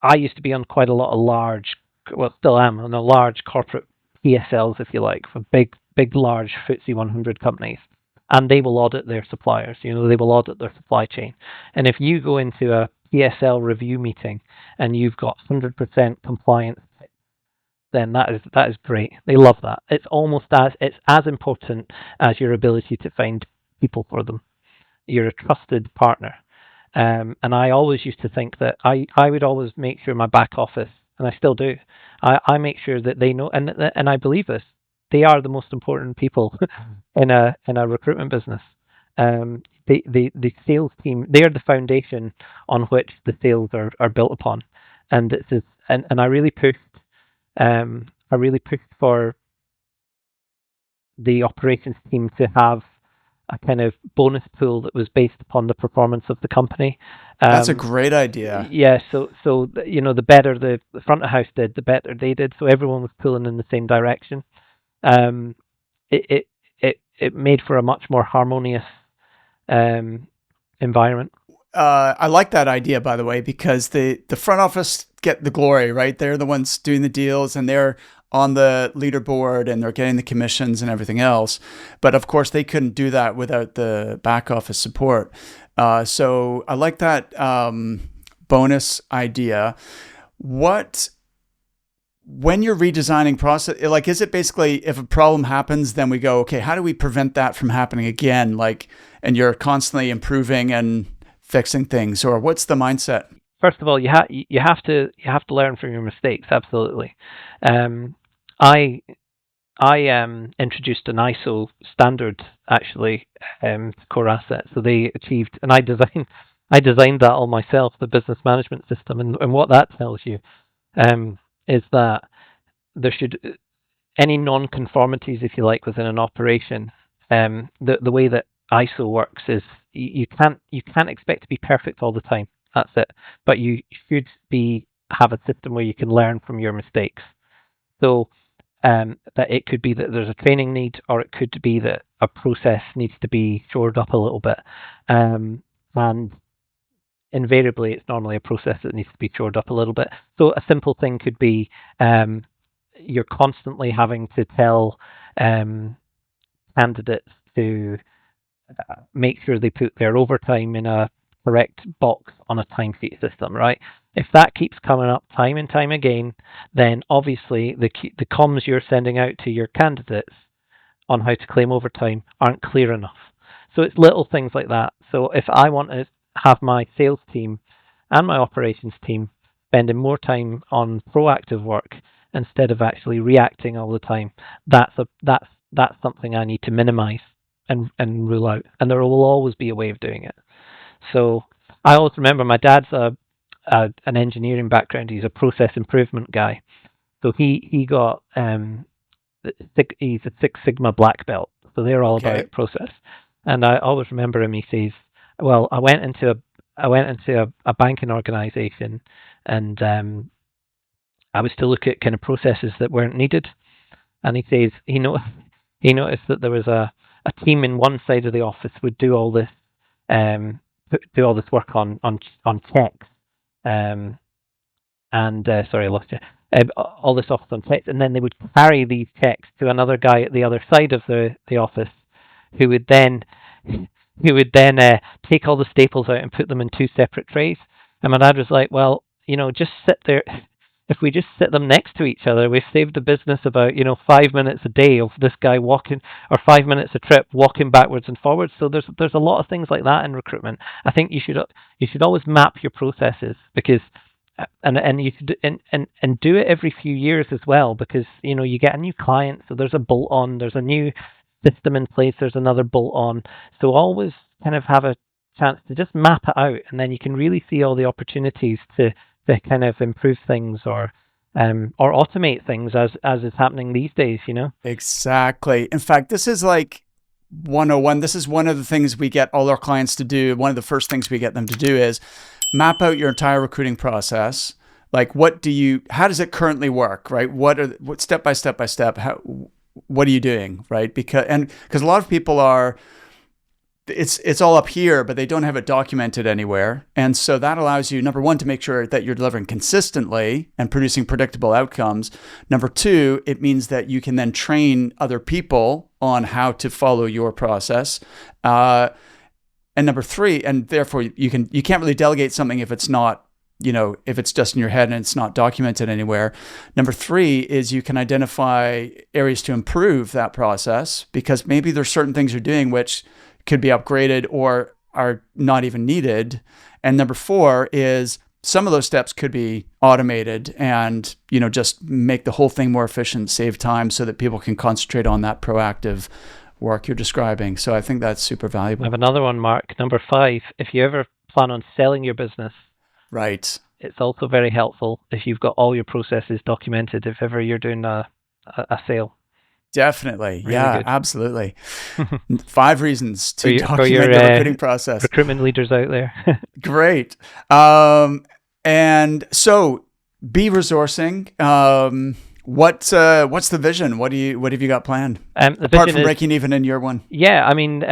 I used to be on quite a lot of large, well, still am on a large corporate PSLs, if you like, for big, large FTSE 100 companies, and they will audit their suppliers. They will audit their supply chain. And if you go into a PSL review meeting and you've got 100% compliance, then that is great. They love that. It's as important as your ability to find people for them. You're a trusted partner. And I always used to think that I would always make sure my back office, and I still do, I make sure that they know, and I believe this, they are the most important people in a recruitment business. The sales team, they are the foundation on which the sales are built upon, and I really pushed for the operations team to have a kind of bonus pool that was based upon the performance of the company. That's a great idea. Yeah, so the better the front of house did, the better they did. So everyone was pulling in the same direction. It made for a much more harmonious environment. I like that idea, by the way, because the front office get the glory, right? They're the ones doing the deals, and they're on the leaderboard, and they're getting the commissions and everything else. But of course, they couldn't do that without the back office support. So I like that bonus idea. When you're redesigning process, like, is it basically if a problem happens, then we go, okay, how do we prevent that from happening again? Like, and you're constantly improving and fixing things, or what's the mindset? First of all, you have to learn from your mistakes. Absolutely. I introduced an ISO standard actually to core asset, so they achieved, and I designed that all myself, the business management system, and what that tells you is that there should any non-conformities, if you like, within an operation. The way that ISO works is you can't expect to be perfect all the time. That's it. But you should have a system where you can learn from your mistakes. So that it could be that there's a training need, or it could be that a process needs to be shored up a little bit. And invariably, it's normally a process that needs to be shored up a little bit. So a simple thing could be you're constantly having to tell candidates to make sure they put their overtime in a correct box on a timesheet system, right? If that keeps coming up time and time again, then obviously the comms you're sending out to your candidates on how to claim overtime aren't clear enough. So it's little things like that. So if I want to have my sales team and my operations team spending more time on proactive work instead of actually reacting all the time, that's something I need to minimize and rule out. And there will always be a way of doing it. So I always remember my dad's an engineering background. He's a process improvement guy. So he got he's a Six Sigma black belt. So they're all about process. And I always remember him. He says, "Well, I went into a banking organization, and I was to look at kind of processes that weren't needed." And he says he noticed that there was a team in one side of the office would do all this work on checks. Sorry, I lost you. All this office on checks, and then they would carry these checks to another guy at the other side of the office, who would then take all the staples out and put them in two separate trays. And my dad was like, "Well, just sit there. If we just sit them next to each other, we've saved the business about 5 minutes a day of this guy walking, or 5 minutes a trip walking backwards and forwards." So there's a lot of things like that in recruitment. I think you should always map your processes, because and you should and do it every few years as well, because you get a new client, so there's a bolt on, there's a new system in place, there's another bolt on. So always kind of have a chance to just map it out, and then you can really see all the opportunities to kind of improve things or automate things as is happening these days, Exactly. In fact, this is like 101. This is one of the things we get all our clients to do. One of the first things we get them to do is map out your entire recruiting process. Like, how does it currently work, right? What step by step, what are you doing, right? Because a lot of people it's all up here, but they don't have it documented anywhere. And so that allows you, number one, to make sure that you're delivering consistently and producing predictable outcomes. Number two, it means that you can then train other people on how to follow your process. And number three, and therefore you can't really delegate something if it's not, if it's just in your head and it's not documented anywhere. Number three is you can identify areas to improve that process, because maybe there's certain things you're doing which could be upgraded or are not even needed. And number four is some of those steps could be automated and, just make the whole thing more efficient, save time so that people can concentrate on that proactive work you're describing. So I think that's super valuable. I have another one, Mark. Number 5, if you ever plan on selling your business, right, it's also very helpful if you've got all your processes documented if ever you're doing a sale. Definitely. Really yeah, good. Absolutely. 5 reasons to document the recruiting process. Recruitment leaders out there. Great. And so be resourcing. What's the vision? What have you got planned? Apart from breaking even in year 1. Yeah, I mean,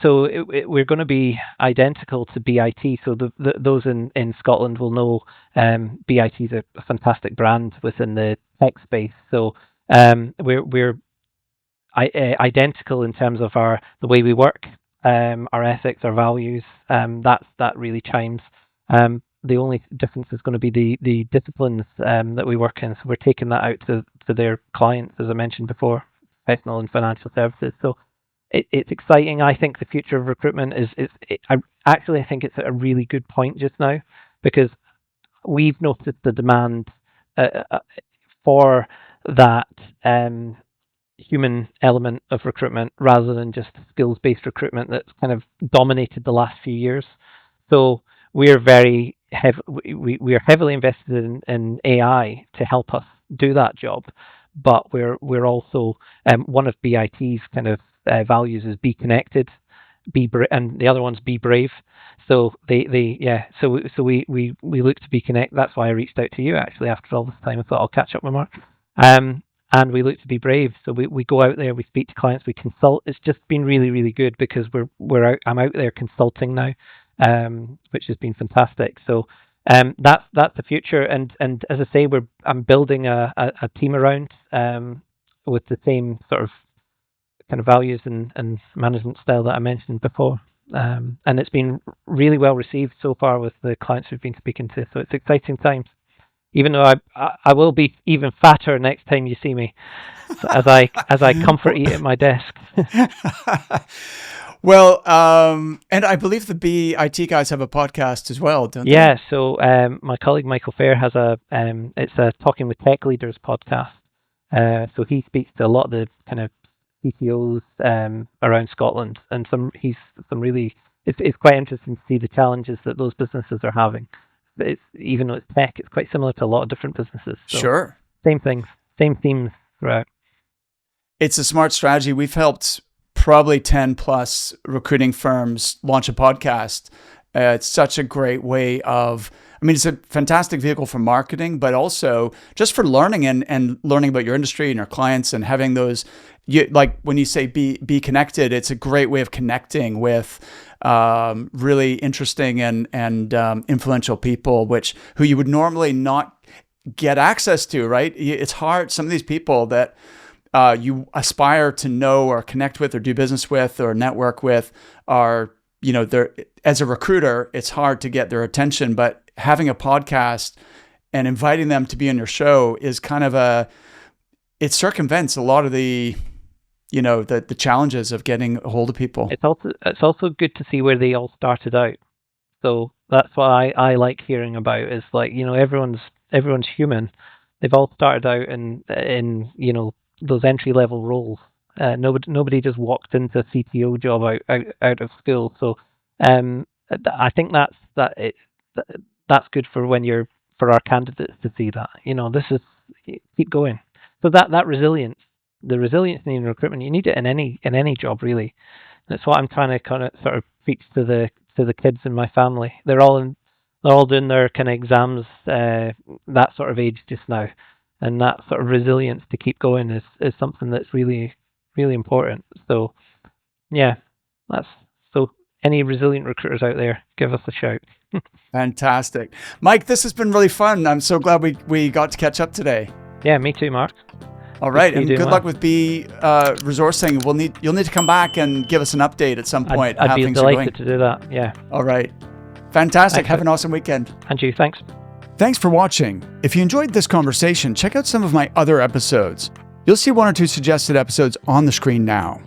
so we're going to be identical to BIT. So those in Scotland will know BIT is a fantastic brand within the tech space. So we're identical in terms of the way we work, our ethics, our values. That really chimes. The only difference is going to be the disciplines that we work in. So we're taking that out to their clients, as I mentioned before, professional and financial services. So it's exciting. I think the future of recruitment I think it's at a really good point just now, because we've noticed the demand for that human element of recruitment rather than just skills-based recruitment that's kind of dominated the last few years. So we're very we are heavily invested in AI to help us do that job, but we're also one of BIT's kind of values is be connected, and the other one's be brave. So so we look to be connected. That's why I reached out to you actually after all this time. I thought I'll catch up with Mark. And we look to be brave. So we go out there, we speak to clients, we consult. It's just been really, really good because I'm out there consulting now, which has been fantastic. So that's the future. And as I say, I'm building a team around with the same sort of kind of values and management style that I mentioned before. And it's been really well received so far with the clients we've been speaking to. So it's exciting times. Even though I will be even fatter next time you see me, so as I comfort eat at my desk. Well, and I believe the BIT guys have a podcast as well, don't they? Yeah. So my colleague Michael Fair has it's a Talking with Tech Leaders podcast. So he speaks to a lot of the kind of CTOs around Scotland, and it's quite interesting to see the challenges that those businesses are having. Even though it's tech, it's quite similar to a lot of different businesses. So sure. Same things, same themes throughout. It's a smart strategy. We've helped probably 10 plus recruiting firms launch a podcast. It's such a great way it's a fantastic vehicle for marketing, but also just for learning and learning about your industry and your clients and having those, like when you say be connected, it's a great way of connecting with really interesting and influential people, who you would normally not get access to, right? It's hard. Some of these people that you aspire to know or connect with or do business with or network with are, they're, as a recruiter, it's hard to get their attention, but having a podcast and inviting them to be on your show is kind of it circumvents a lot of the challenges of getting a hold of people. It's also good to see where they all started out. So that's what I like hearing about is like, everyone's human. They've all started out in those entry level roles. Nobody just walked into a CTO job out of school. So I think that's good for our candidates to see that. This is keep going. So that resilience. The resilience in recruitment, you need it in any job really. That's what I'm trying to kind of sort of preach to the kids in my family. They're all they're all doing their kind of exams, that sort of age just now, and that sort of resilience to keep going is something that's really, really important. So yeah, so any resilient recruiters out there, give us a shout. Fantastic. Mike, this has been really fun. I'm so glad we got to catch up today. Yeah, me too, Mark. All right, and good luck with B resourcing. You'll need to come back and give us an update at some point. I'd be delighted to do that. Yeah. All right. Fantastic. Excellent. Have an awesome weekend. And you, thanks. Thanks for watching. If you enjoyed this conversation, check out some of my other episodes. You'll see 1 or 2 suggested episodes on the screen now.